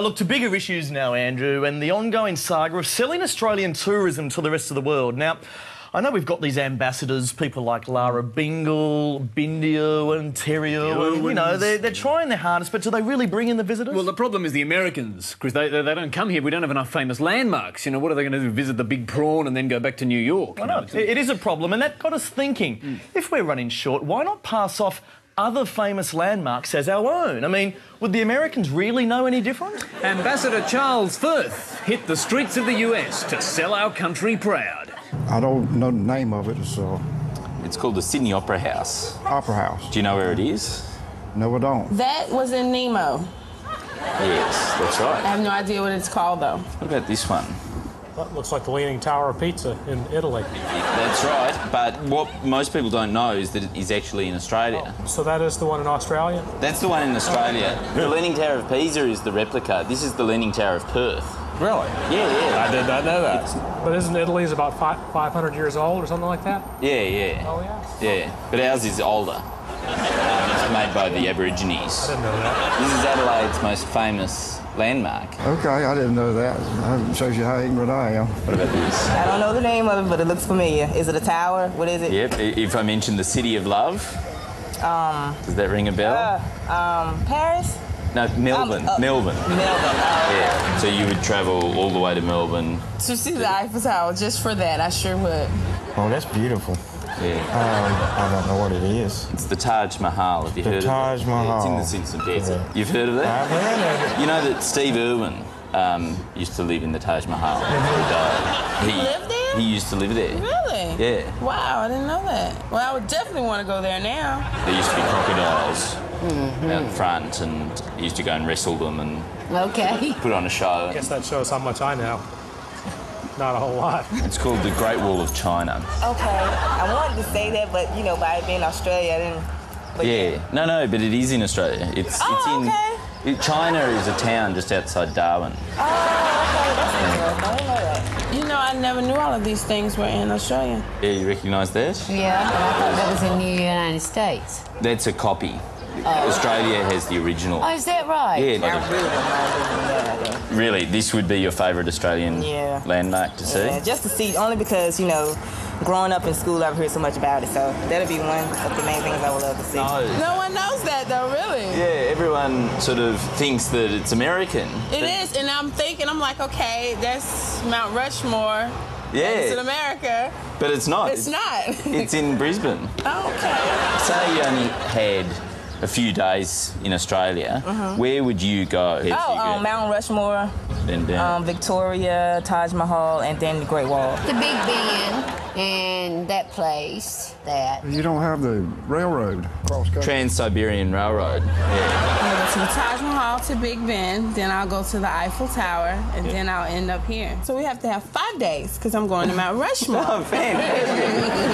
Look, to bigger issues now, Andrew, and the ongoing saga of selling Australian tourism to the rest of the world. Now, I know we've got these ambassadors, people like Lara Bingle, Bindio and Terrio, and, you know, they're trying their hardest, but do they really bring in the visitors? Well, the problem is the Americans, because they don't come here. We don't have enough famous landmarks. You know, what are they going to do, visit the Big Prawn and then go back to New York? I know. It is a problem, and that got us thinking, if we're running short, why not pass off other famous landmarks as our own? I mean, would the Americans really know any different? Ambassador Charles Firth hit the streets of the US to sell our country proud. I don't know the name of it. It's called the Sydney Opera House. Opera House. Do you know where it is? No, I don't. That was in Nemo. Yes, that's I right. have no idea what it's called, though. What about this one? That looks like the Leaning Tower of Pizza in Italy. That's right, but what most people don't know is that it is actually in Australia. So that is the one in Australia? That's the one in Australia. The Leaning Tower of Pisa is the replica. This is the Leaning Tower of Perth. Really? Yeah. I did not know that. But isn't Italy's about 500 years old or something like that? Yeah. Oh, yeah? Yeah, but ours is older. It's made by the Aborigines. I didn't know that. This is Adelaide's most famous landmark. Okay, I didn't know that. That shows you how ignorant I am. What about this? I don't know the name of it, but it looks familiar. Is it a tower? What is it? Yep, if I mention the City of Love, does that ring a bell? Paris? No, Melbourne. Melbourne. Melbourne. Oh, Yeah, so you would travel all the way to Melbourne. To see the Eiffel Tower, just for that, I sure would. Oh, that's beautiful. Yeah. I don't know what it is. It's the Taj Mahal. Have you heard of it? Taj Mahal. Yeah, it's in the Simpson Desert. Yeah. You've heard of that? I've heard of it. You know that Steve Irwin used to live in the Taj Mahal. He lived there? He used to live there. Really? Yeah. Wow, I didn't know that. Well, I would definitely want to go there now. There used to be crocodiles out front, and he used to go and wrestle them and put on a show. I guess that shows how much I know. Not a whole lot. It's called the Great Wall of China. Okay. I wanted to say that, but, you know, by it being Australia, I didn't... But Yeah. No, but it is in Australia. It's in... China is a town just outside Darwin. Oh, okay. That's interesting. I didn't know that. You know, I never knew all of these things were in Australia. Yeah, you recognise that? Yeah, but I thought that was in the United States. That's a copy. Australia has the original. Oh, is that right? Yeah. Really, this would be your favourite Australian landmark to see? Yeah, just to see, only because, you know, growing up in school, I've heard so much about it, so that'll be one of the main things I would love to see. No one knows that, though, really. Yeah, everyone sort of thinks that it's American. It is, and I'm like, okay, that's Mount Rushmore. Yeah. It's in America. But it's not. It's not. It's in Brisbane. Oh, okay. Say you only had a few days in Australia, where would you go? Mount Rushmore, Then Victoria, Taj Mahal, and then the Great Wall. The Big Ben and that place, that. You don't have the railroad cross country. Trans-Siberian Railroad. Yeah. I'll go to the Taj Mahal to Big Ben, then I'll go to the Eiffel Tower, and then I'll end up here. So we have to have 5 days, because I'm going to Mount Rushmore. Oh, fantastic.